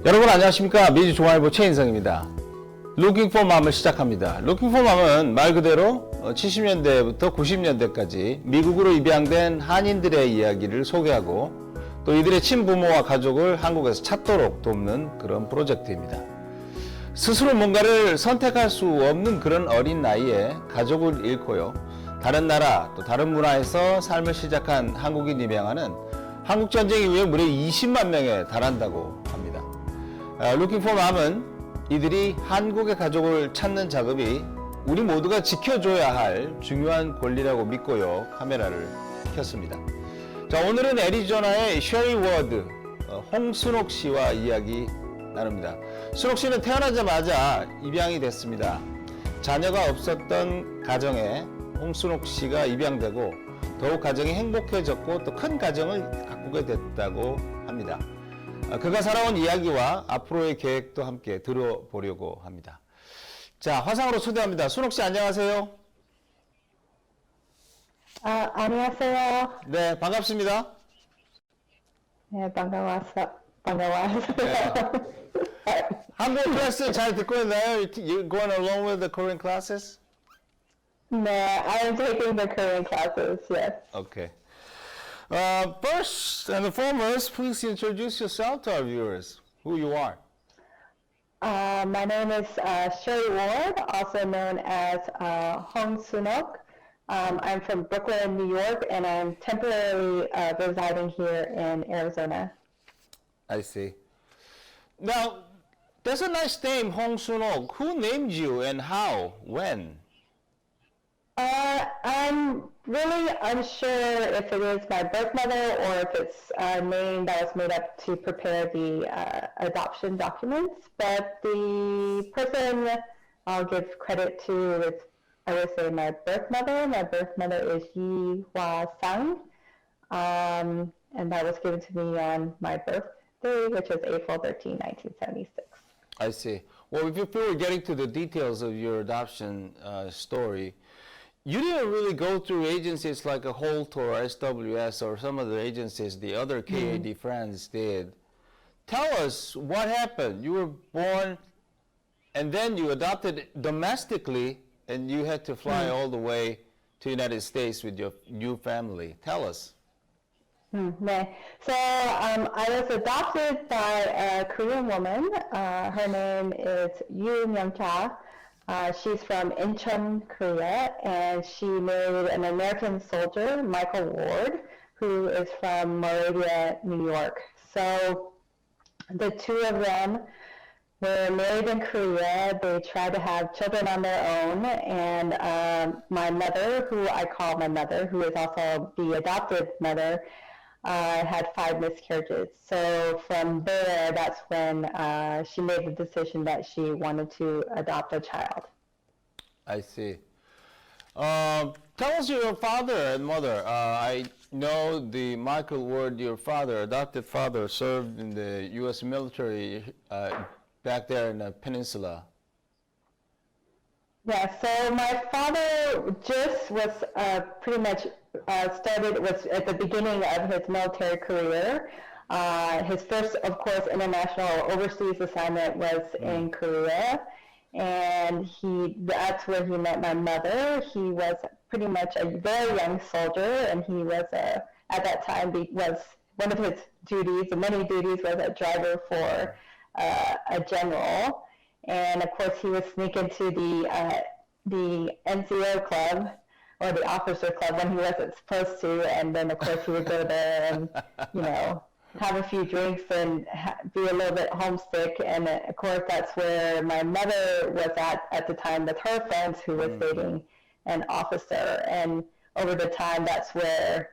여러분 안녕하십니까? 미주중앙일보 최인성입니다. Looking for Mom을 시작합니다. Looking for Mom은 말 그대로 70년대부터 90년대까지 미국으로 입양된 한인들의 이야기를 소개하고 또 이들의 친부모와 가족을 한국에서 찾도록 돕는 그런 프로젝트입니다. 스스로 뭔가를 선택할 수 없는 그런 어린 나이에 가족을 잃고요. 다른 나라 또 다른 문화에서 삶을 시작한 한국인 입양아는 한국전쟁 이후에 무려 20만 명에 달한다고 합니다. Looking for Mom은 이들이 한국의 가족을 찾는 작업이 우리 모두가 지켜줘야 할 중요한 권리라고 믿고요. 카메라를 켰습니다. 자, 오늘은 애리조나의 셰리 워드, 홍순옥 씨와 이야기 나눕니다. 순옥 씨는 태어나자마자 입양이 됐습니다. 자녀가 없었던 가정에 홍순옥 씨가 입양되고 더욱 가정이 행복해졌고 또 큰 가정을 가꾸게 됐다고 합니다. 그가 살아온 이야기와 앞으로의 계획도 함께 들어보려고 합니다. 자, 화상으로 초대합니다. 순옥 씨 안녕하세요. 안녕하세요. 네, 반갑습니다. 네, 반가워서. 네. 한국 클래스 잘 듣고 있나요? You're going along with the Korean classes? 네, I am taking the Korean classes, yes. Okay. First and foremost, please introduce yourself to our viewers, who you are. My name is Sherry Ward, also known as Hong Sunok. I'm from Brooklyn, New York, and I'm temporarily residing here in Arizona. I see. Now, that's a nice name, Hong Sun-ok. Who named you and how? When? I'm really unsure if it is my birth mother or if it's a name that was made up to prepare the adoption documents. But the person I'll give credit to is, I would say, my birth mother. My birth mother is Yi Hwa Sang, and that was given to me on my birthday, which is April 13, 1976. I see. Well, before we're getting to the details of your adoption story, you didn't really go through agencies like a Holt or SWS or some of the agencies the other KAD friends did. Tell us what happened. You were born and then you adopted domestically and you had to fly all the way to the United States with your new family. Tell us. 네. So I was adopted by a Korean woman. Her name is Yoo Myung-cha. She's from Incheon, Korea, and she married an American soldier, Michael Ward, who is from Moravia, New York. So the two of them were married in Korea. They tried to have children on their own, and my mother, who I call my mother, who is also the adopted mother, had 5 miscarriages. So from there, that's when she made the decision that she wanted to adopt a child. I see. Tell us your father and mother. I know the Michael Ward, your father, adopted father, served in the U.S. military back there in the peninsula. Yeah, so my father just was pretty much was at the beginning of his military career. His first, of course, international overseas assignment was in Korea, and that's where he met my mother. He was pretty much a very young soldier, and he was, at that time, was one of his duties, and many duties, was a driver for a general. And of course, he would sneak into the NCO club or the officer club when he wasn't supposed to, and then of course he would go there and have a few drinks and be a little bit homesick. And of course, that's where my mother was at the time with her friends who was dating an officer. And over the time, that's where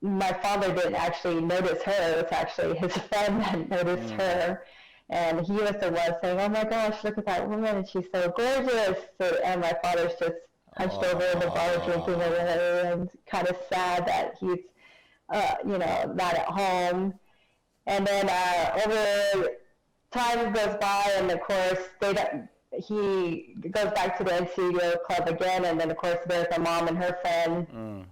my father didn't actually notice her. It was actually his friend that noticed her. And he was the one saying, "Oh my gosh, look at that woman, and she's so gorgeous." So, and my father's just hunched over in the bar drinking with her, and kind of sad that he's, not at home. And then over time goes by, and of course he goes back to the NCO club again, and then of course there's a mom and her friend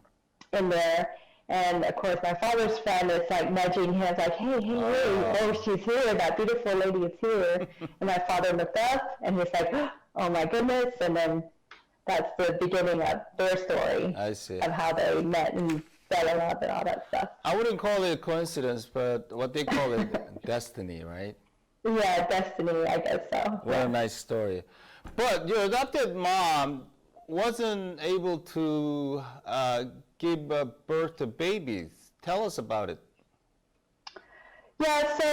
in there. And of course, my father's friend is like nudging him, like, hey, hey, oh, she's here. That beautiful lady is here. And my father looked up and he's like, oh my goodness. And then that's the beginning of their story I see. of how they met and fell in love and all that stuff. I wouldn't call it coincidence, but what they call it destiny, right? Yeah, destiny, I guess so. What a nice story. But your adopted mom wasn't able to give birth to babies. Tell us about it. Yeah, so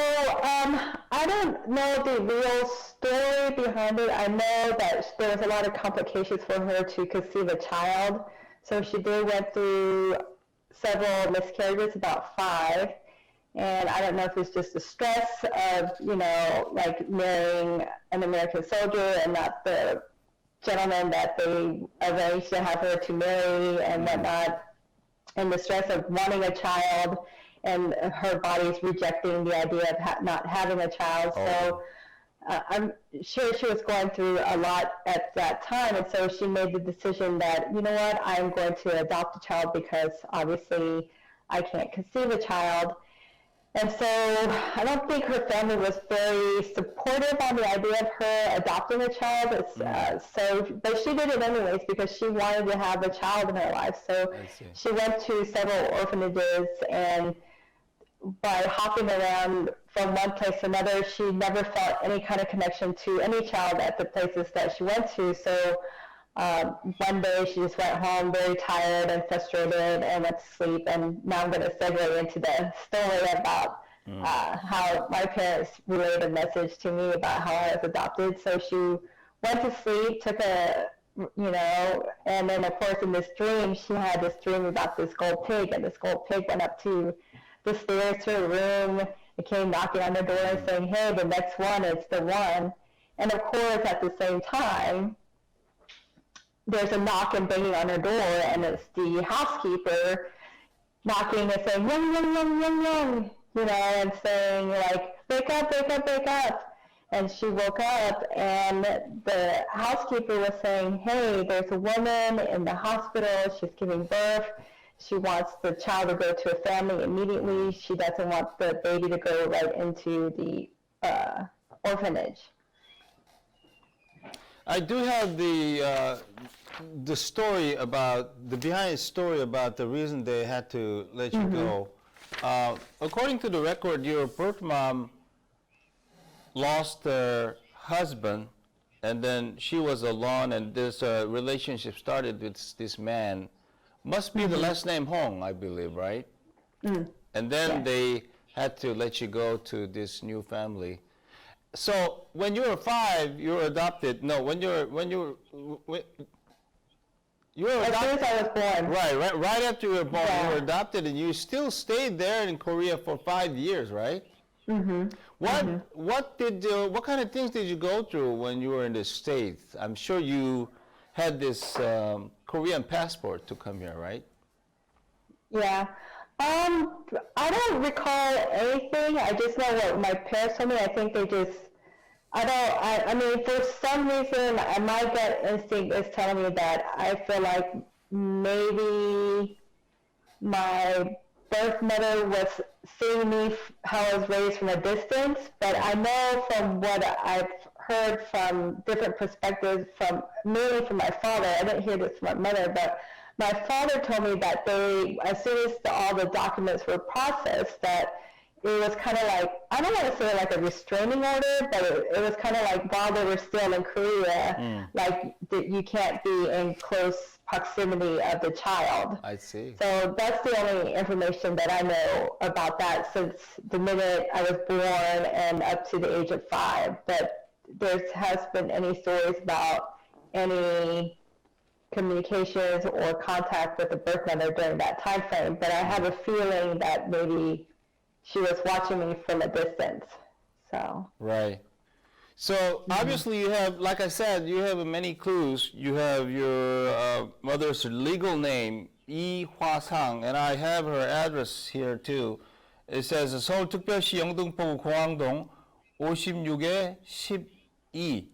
I don't know the real story behind it. I know that there was a lot of complications for her to conceive a child. So she did went through several miscarriages, about 5. And I don't know if it's just the stress of, like marrying an American soldier and not the gentleman that they arranged to have her to marry and whatnot, and the stress of wanting a child and her body's rejecting the idea of not having a child. So I'm sure she was going through a lot at that time, and so she made the decision that, you know what, I'm going to adopt a child because obviously I can't conceive a child. And so I don't think her family was very supportive on the idea of her adopting a child. But she did it anyways because she wanted to have a child in her life. So she went to several orphanages, and by hopping around from one place to another, she never felt any kind of connection to any child at the places that she went to. So one day she just went home very tired and frustrated and went to sleep. And now I'm going to segue into the story about how my parents relayed a message to me about how I was adopted. So she went to sleep, took and then of course in this dream, she had this dream about this gold pig, and this gold pig went up to the stairs to her room. It came knocking on the door and saying, hey, the next one is the one. And of course, at the same time, there's a knock and banging on her door, and it's the housekeeper knocking and saying, young, young, young, young, young, and saying, like, wake up, wake up, wake up. And she woke up, and the housekeeper was saying, hey, there's a woman in the hospital. She's giving birth. She wants the child to go to a family immediately. She doesn't want the baby to go right into the orphanage. I do have the story about the behind story about the reason they had to let you go. According to the record, your birth mom lost her husband, and then she was alone, and this relationship started with this man. Must be the last name Hong, I believe, right? And then they had to let you go to this new family. So when you were 5, you were adopted. No, when you were As soon as I was born. Right after you were born, you were adopted, and you still stayed there in Korea for 5 years, right? What kind of things did you go through when you were in the States? I'm sure you had this Korean passport to come here, right? Yeah. I don't recall anything. I just know what my parents told me. I think they just, I mean, for some reason, my gut instinct is telling me that I feel like maybe my birth mother was seeing me how I was raised from a distance, but I know from what I've heard from different perspectives, mainly from my father. I didn't hear this from my mother, but my father told me that as soon as all the documents were processed, that it was kind of like, I don't want to say like a restraining order, but it was kind of like while they were still in Korea, like you can't be in close proximity of the child. I see. So that's the only information that I know about that since the minute I was born and up to the age of 5. But there has been any stories about any communications or contact with the birth mother during that time frame. But I have a feeling that maybe she was watching me from a distance. So. Right. So obviously you have, like I said, you have many clues. You have your mother's legal name, Lee Hwa-sang, and I have her address here too. It says 서울특별시 영등포구 공항동 56에 12.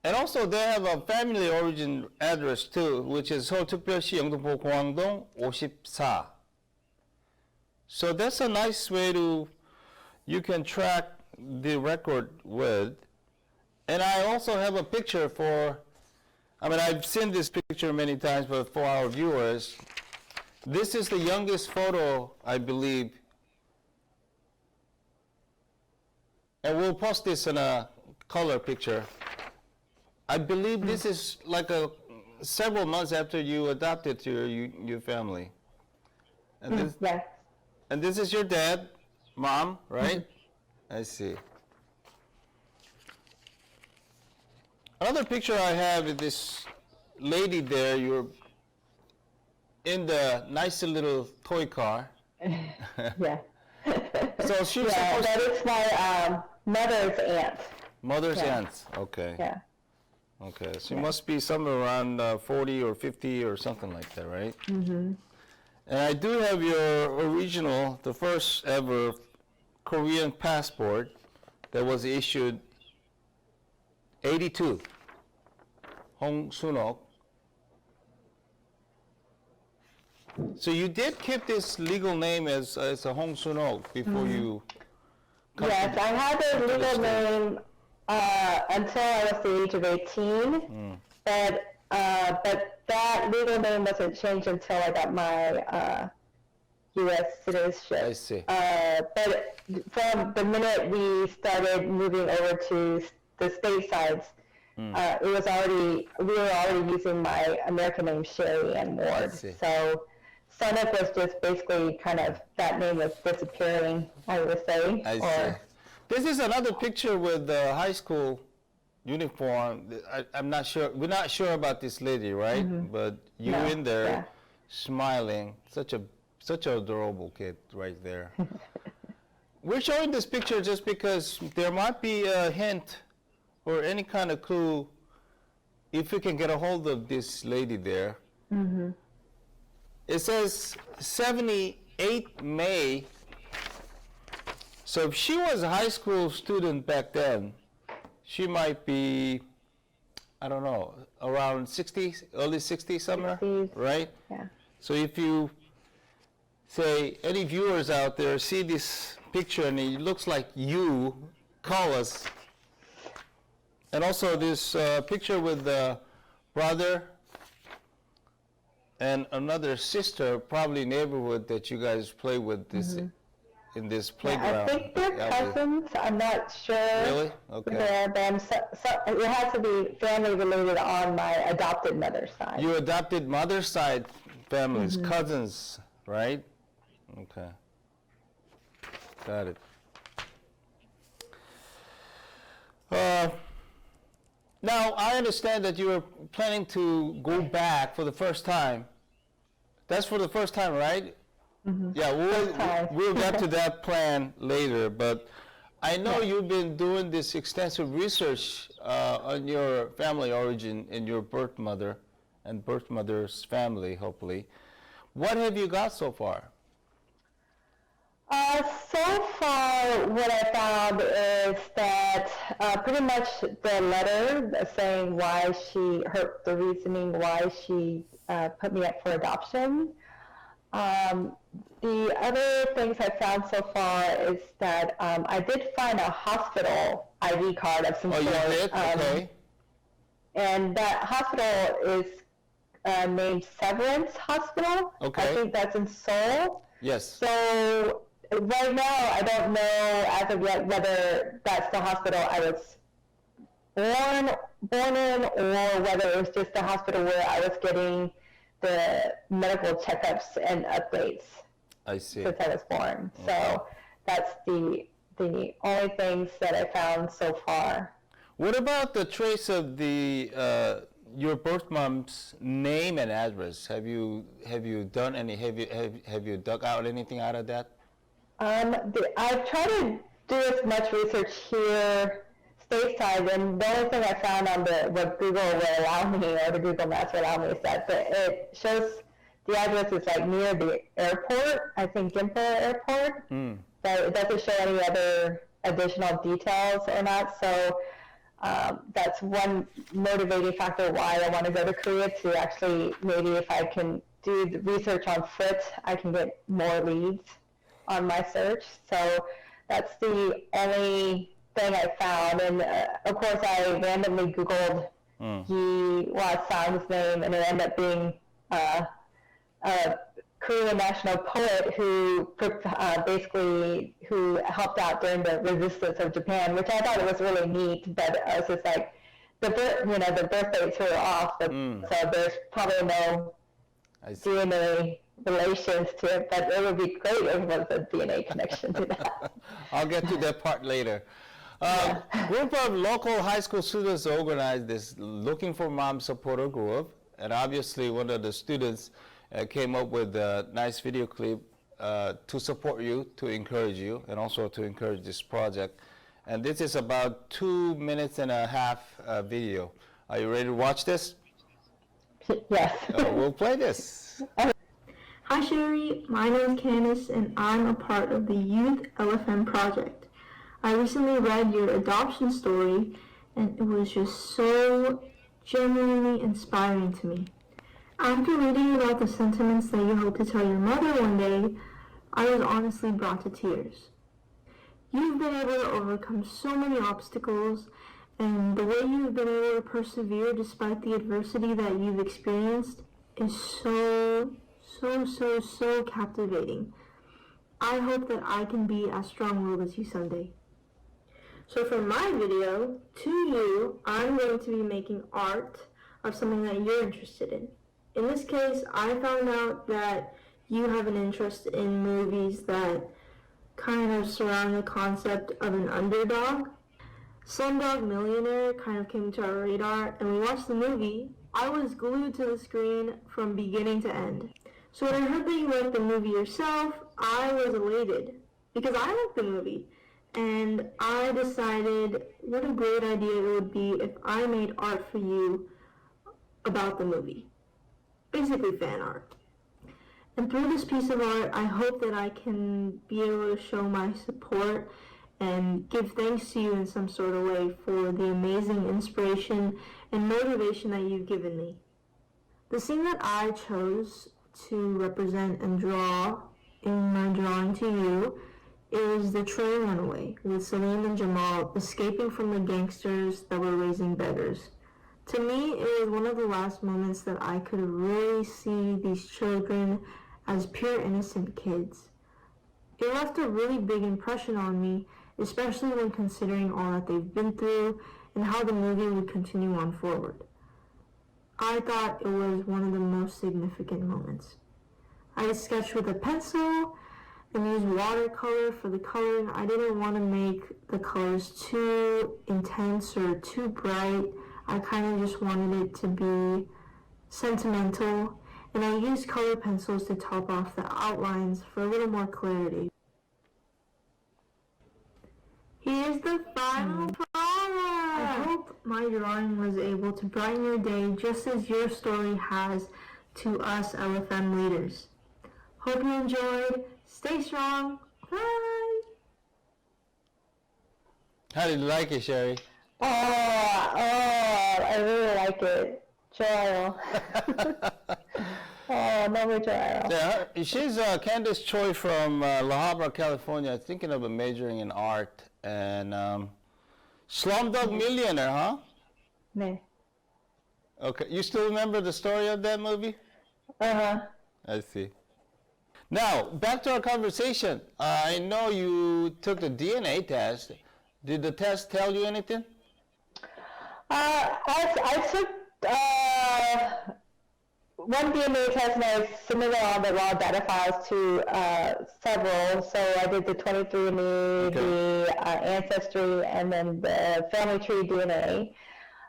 And also they have a family origin address too, which is 서울특별시 영등포구 공항동 54. So that's a nice way you can track the record with. And I also have a picture I've seen this picture many times, but for our viewers, this is the youngest photo, I believe. And we'll post this in a color picture. I believe this is like several months after you adopted your family. And this, Yes. and this is your dad, mom, right? I see. Another picture I have is this lady there. You're in the nice little toy car. Yeah. So she's Yeah, supposed that is my mother's aunt. mother's Yeah. aunt. Okay. Yeah. Okay. She must be somewhere around 40 or 50 or something like that, right? Mm-hmm. And I do have your original, the first ever Korean passport that was issued 82. Hong Sunok. So you did keep this legal name as a Hong Sunok before you. come Yes, to- I had the to the legal state. name until I was the age of 18, but that legal name wasn't changed until I got my U.S. citizenship. I see. But from the minute we started moving over to the state sides, we were already using my American name, Sherry Ann Ward. see. So Sunup was just basically kind of, that name was disappearing, I would say. I see. This is another picture with the high school uniform. I'm not sure. We're not sure about this lady, right? But you No, in there, yeah. smiling. Such an adorable kid right there. We're showing this picture just because there might be a hint or any kind of clue if we can get a hold of this lady there. It says 78 May. So if she was a high school student back then, she might be, I don't know, around 60, early 60s somewhere, 60s. right? Yeah. So if you say any viewers out there see this picture and it looks like you, call us. And also this picture with the brother and another sister, probably neighborhood that you guys play with this in this playground. I think they're Yeah, cousins. I'm not sure. Really? Okay. There, but it has to be family related on my adopted mother's side. You adopted mother's side families, cousins, right? Okay. Got it. Now, I understand that you are planning to go back for the first time. That's for the first time, right? Yeah, time. we'll get to that plan later, but I know you've been doing this extensive research on your family origin and your birth mother and birth mother's family, hopefully. What have you got so far? So far, what I found is that pretty much the letter saying the reasoning why she put me up for adoption. The other things I found so far is that I did find a hospital ID card of some Oh, you sort. did? Okay. And that hospital is named Severance Hospital. Okay. I think that's in Seoul. Yes. So right now, I don't know as of yet whether that's the hospital I was born in, or whether it was just the hospital where I was getting the medical checkups and updates I see. since I was born. So that's the only things that I found so far. What about the trace of the your birth mom's name and address? Have you done any? Have you dug out anything out of that? I've tried to do as much research here stateside, and the only thing I found on what Google will allow me, or the Google Maps will allow me, is that it shows the address is like near the airport, I think Gimpo Airport, but it doesn't show any other additional details or not, so that's one motivating factor why I want to go to Korea, to actually, maybe if I can do the research on foot, I can get more leads. on my search. So that's the only thing I found. And of course, I randomly Googled Yi Hwa-sang's name, and it ended up being a Korean national poet who basically who helped out during the resistance of Japan, which I thought it was really neat. But I was just like, the birth dates were off, so there's probably no DNA relations to it. But it would be great if it was a DNA connection to that. I'll get to that part later. Group of local high school students organized this Looking for Mom supporter group, and obviously one of the students came up with a nice video clip to support you, to encourage you, and also to encourage this project. And this is about 2.5 minutes video. Are you ready to watch this? Yes. We'll play this. Hi Sherry, my name is Candice and I'm a part of the Youth LFM project. I recently read your adoption story and it was just so genuinely inspiring to me. After reading about the sentiments that you hope to tell your mother one day, I was honestly brought to tears. You've been able to overcome so many obstacles, and the way you've been able to persevere despite the adversity that you've experienced is so captivating. I hope that I can be as strong-willed as you someday. So for my video, to you, I'm going to be making art of something that you're interested in. In this case, I found out that you have an interest in movies that kind of surround the concept of an underdog. Slumdog Millionaire kind of came to our radar, and we watched the movie. I was glued to the screen from beginning to end. So when I heard that you liked the movie yourself, I was elated because I liked the movie. And I decided what a great idea it would be if I made art for you about the movie. Basically fan art. And through this piece of art, I hope that I can be able to show my support and give thanks to you in some sort of way for the amazing inspiration and motivation that you've given me. The scene that I chose to represent and draw in my drawing to you is the train runaway with Salim and Jamal escaping from the gangsters that were raising beggars. To me, it was one of the last moments that I could really see these children as pure innocent kids. It left a really big impression on me, especially when considering all that they've been through and how the movie would continue on forward. I thought it was one of the most significant moments. I sketched with a pencil and used watercolor for the coloring. I didn't want to make the colors too intense or too bright. I kind of just wanted it to be sentimental, and I used color pencils to top off the outlines for a little more clarity. Here's the final product! I hope my drawing was able to brighten your day just as your story has to us LFM leaders. Hope you enjoyed. Stay strong. Bye! How did you like it, Sherry? I really like it. Joel. Another Joel. Yeah, she's Candice Choi from La Habra, California, thinking of majoring in art. And Slumdog Millionaire, huh? 네. Okay, you still remember the story of that movie? Uh-huh. I see. Now, back to our conversation. I know you took the DNA test. Did the test tell you anything? I took one DNA test and I submitted all the raw data files to several. So I did the 23andMe, the Ancestry, and then the Family Tree DNA.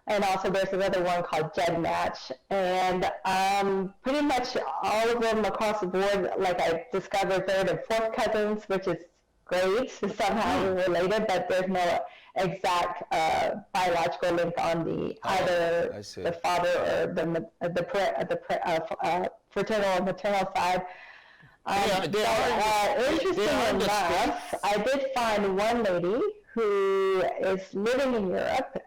And also there's another one called GenMatch. And pretty much all of them across the board, like I discovered third and fourth cousins, which is great, somehow related, but there's no exact biological link on the either the father or the fraternal or maternal side. Interesting enough, I did find one lady who is living in Europe.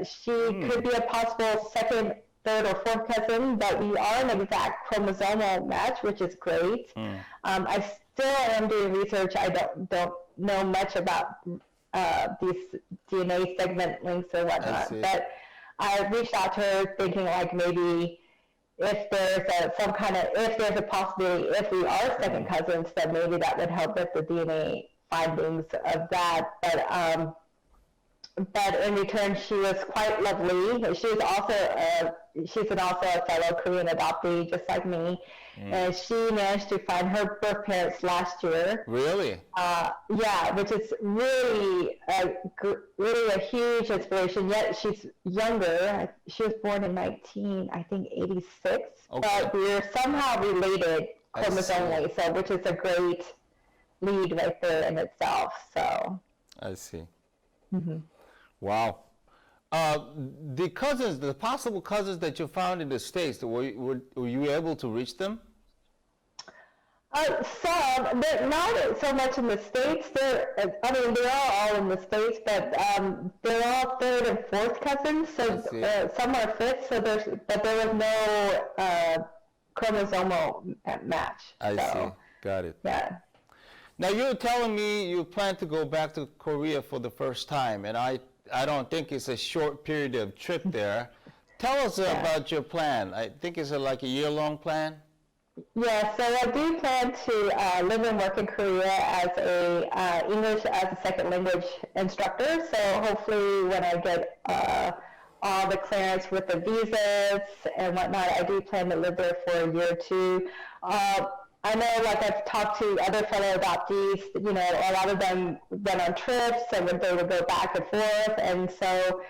She could be a possible second, third, or fourth cousin, but we are an exact chromosomal match, which is great. I still am doing research. I don't know much about these DNA segment links or whatnot, see. but I reached out to her thinking like maybe if there's if there's a possibility, if we are second cousins, then maybe that would help with the DNA findings of that. But in return, she was quite lovely. She's also a fellow Korean adoptee, just like me. And she managed to find her birth parents last year. Really? Yeah, which is really a huge inspiration. Yet she's younger. She was born in 86. Okay. But we're somehow related I see. chromosomally, so which is a great lead right there in itself. So. I see. Wow. The possible cousins that you found in the States, were you able to reach them? Some, but not so much in the States. They're all in the States, but they're all third and fourth cousins. So some are fifth. So but there was no chromosomal match. I see. Got it. Yeah. Now you're telling me you plan to go back to Korea for the first time, and I don't think it's a short period of trip there. Tell us about your plan. I think it's like a year-long plan. Yeah, so I do plan to live and work in Korea as a English as a second language instructor. So hopefully when I get all the clearance with the visas and whatnot, I do plan to live there for a year or two. I know, like I've talked to other fellow adoptees, you know, a lot of them went on trips and they would go back and forth. And so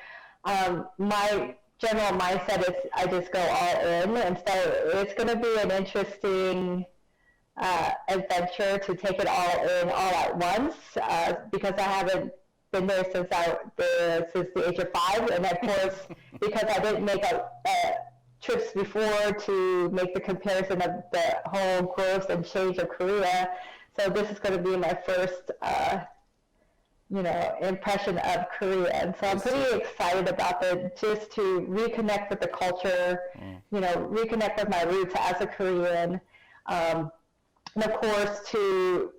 my general mindset is I just go all in. And so it's going to be an interesting adventure to take it all in all at once because I haven't been there since the age of 5. And of course, because I didn't make trips before to make the comparison of the whole growth and change of Korea. So this is going to be my first, impression of Korea. And so I'm pretty excited about just to reconnect with the culture, reconnect with my roots as a Korean. And of course, to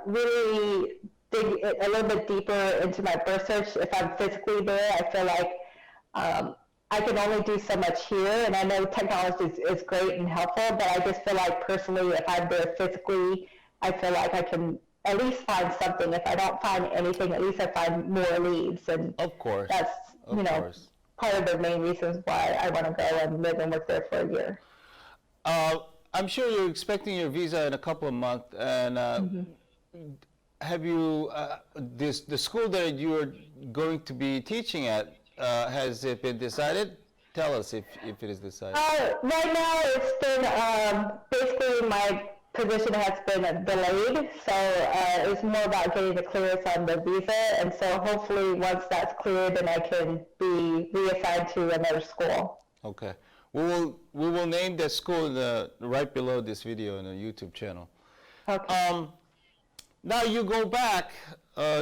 really dig a little bit deeper into my birth search. If I'm physically there, I feel like I can only do so much here, and I know technology is great and helpful, but I just feel like personally, if I'm there physically, I feel like I can at least find something. If I don't find anything, at least I find more leads, and of course, that's part of the main reasons why I want to go and live and work there for a year. I'm sure you're expecting your visa in a couple of months, and have you the school that you're going to be teaching at? Has it been decided? Tell us if it is decided. Right now, it's been basically my position has been delayed, so it's more about getting the clearance on the visa, and so hopefully once that's cleared, then I can be reassigned to another school. Okay, we will name that school right below this video in the YouTube channel. Okay. Now you go back,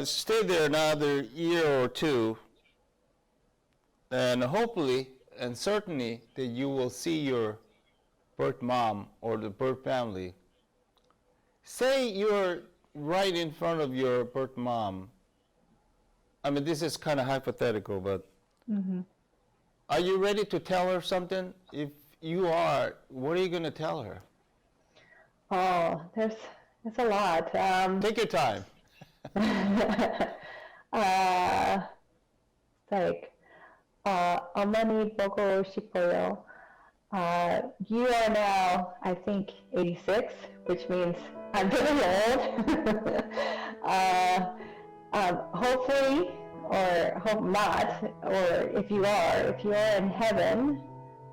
stay there another year or two. And hopefully and certainly that you will see your birth mom or the birth family. Say you're right in front of your birth mom. I mean, this is kind of hypothetical, but are you ready to tell her something? If you are, what are you going to tell her? Oh, there's a lot. Take your time. Like, 어머니 보고 싶어요. You are now, I think, 86, which means I'm getting old. Hopefully, or hope not, or if you are in heaven,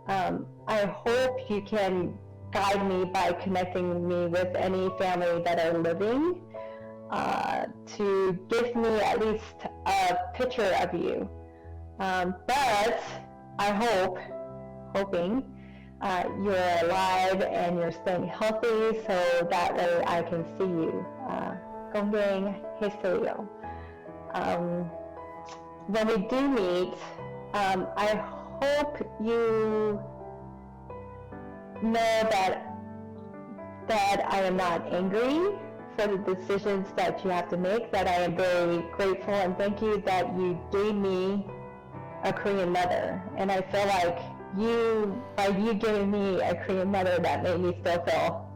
I hope you can guide me by connecting me with any family that are living, to give me at least a picture of you. But I hoping you're alive and you're staying healthy, so that way I can see you. 건강했어요. When we do meet, I hope you know that I am not angry for the decisions that you have to make, that I am very grateful, and thank you that you gave me a Korean mother. And I feel like by you giving me a Korean mother, that made me still feel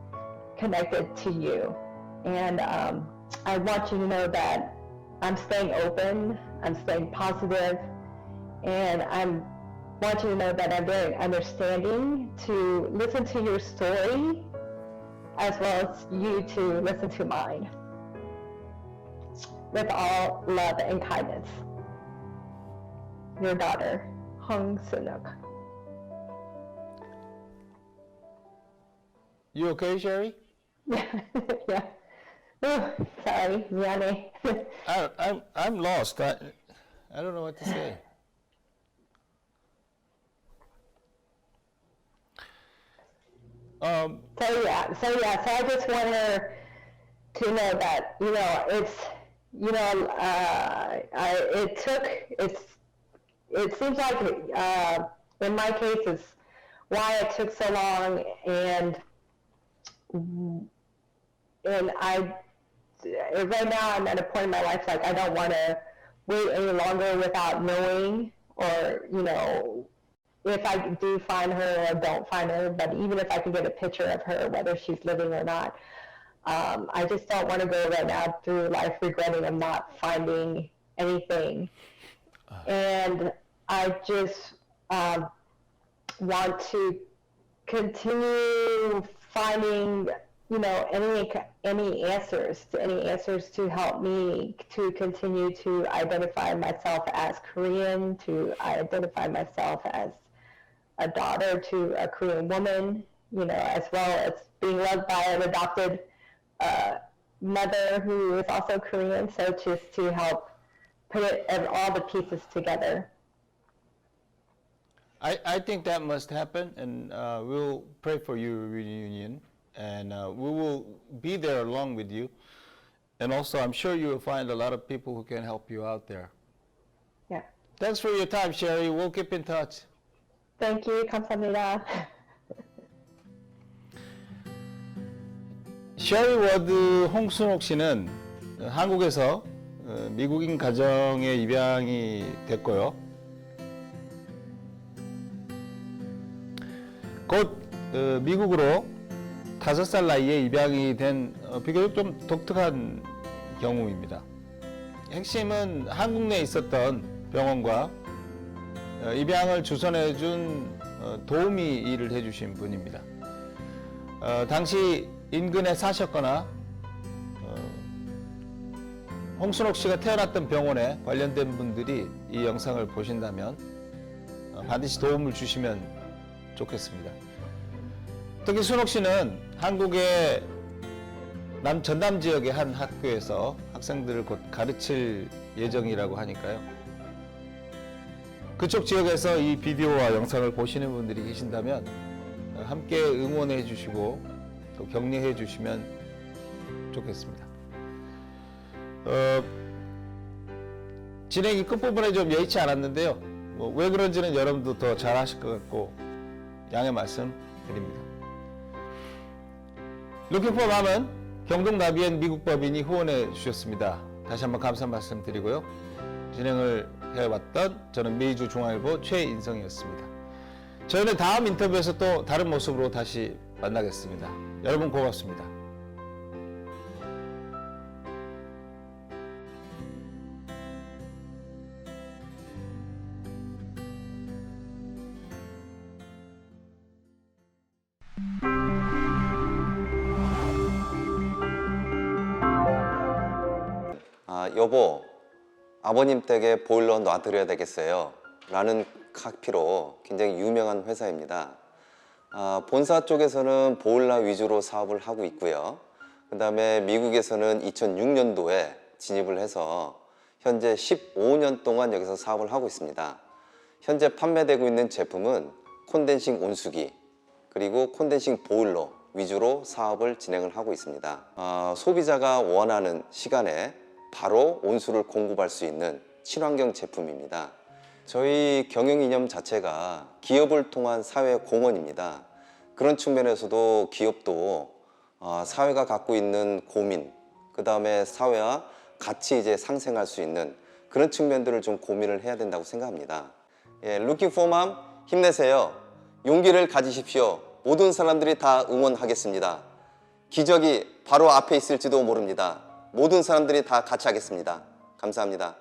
connected to you. And I want you to know that I'm staying open, I'm staying positive, and I want you to know that I'm very understanding to listen to your story as well as you to listen to mine. With all love and kindness. Your daughter, Hong Sunuk. You okay, Sherry? Yeah. Oh, sorry, 미안해. I'm lost. I don't know what to say. So I just want her to know that, it's, it seems like, in my case, it's why it took so long, and right now I'm at a point in my life, like, I don't want to wait any longer without knowing, or, if I do find her or don't find her, but even if I can get a picture of her, whether she's living or not, I just don't want to go right now through life regretting of not finding anything. And I just want to continue finding, any answers to help me to continue to identify myself as Korean, to identify myself as a daughter to a Korean woman, as well as being loved by an adopted mother who is also Korean. So just to help put all the pieces together. I think that must happen, and we'll pray for your reunion, and we will be there along with you. And also, I'm sure you will find a lot of people who can help you out there. Yeah. Thanks for your time, Sherry. We'll keep in touch. Thank you. 감사합니다. 셔리 워드 홍순옥 씨는 한국에서 미국인 가정에 입양이 됐고요. 곧 미국으로 5살 나이에 입양이 된 비교적 좀 독특한 경우입니다. 핵심은 한국 내에 있었던 병원과 입양을 주선해 준 도우미 일을 해주신 분입니다. 당시 인근에 사셨거나 홍순옥 씨가 태어났던 병원에 관련된 분들이 이 영상을 보신다면 반드시 도움을 주시면 좋겠습니다. 특히 순옥 씨는 한국의 전남 지역의 한 학교에서 학생들을 곧 가르칠 예정이라고 하니까요. 그쪽 지역에서 이 비디오와 영상을 보시는 분들이 계신다면 함께 응원해 주시고 또 격려해 주시면 좋겠습니다. 진행이 끝부분에 좀 여의치 않았는데요. 왜 그런지는 여러분도 더 잘 아실 것 같고 양해 말씀 드립니다. Looking for Mom은 경동 나비엔 미국 법인이 후원해 주셨습니다. 다시 한번 감사 말씀 드리고요. 진행을 해왔던 저는 메이주 중앙일보 최인성이었습니다. 저희는 다음 인터뷰에서 또 다른 모습으로 다시 만나겠습니다. 여러분 고맙습니다. 여보, 아버님 댁에 보일러 놔드려야 되겠어요 라는 카피로 굉장히 유명한 회사입니다. 본사 쪽에서는 보일러 위주로 사업을 하고 있고요. 그 다음에 미국에서는 2006년도에 진입을 해서 현재 15년 동안 여기서 사업을 하고 있습니다. 현재 판매되고 있는 제품은 콘덴싱 온수기 그리고 콘덴싱 보일러 위주로 사업을 진행을 하고 있습니다. 소비자가 원하는 시간에 바로 온수를 공급할 수 있는 친환경 제품입니다. 저희 경영 이념 자체가 기업을 통한 사회 공헌입니다. 그런 측면에서도 기업도 사회가 갖고 있는 고민 그 다음에 사회와 같이 이제 상생할 수 있는 그런 측면들을 좀 고민을 해야 된다고 생각합니다. 예, Looking for Mom 힘내세요. 용기를 가지십시오. 모든 사람들이 다 응원하겠습니다. 기적이 바로 앞에 있을지도 모릅니다. 모든 사람들이 다 같이 하겠습니다. 감사합니다.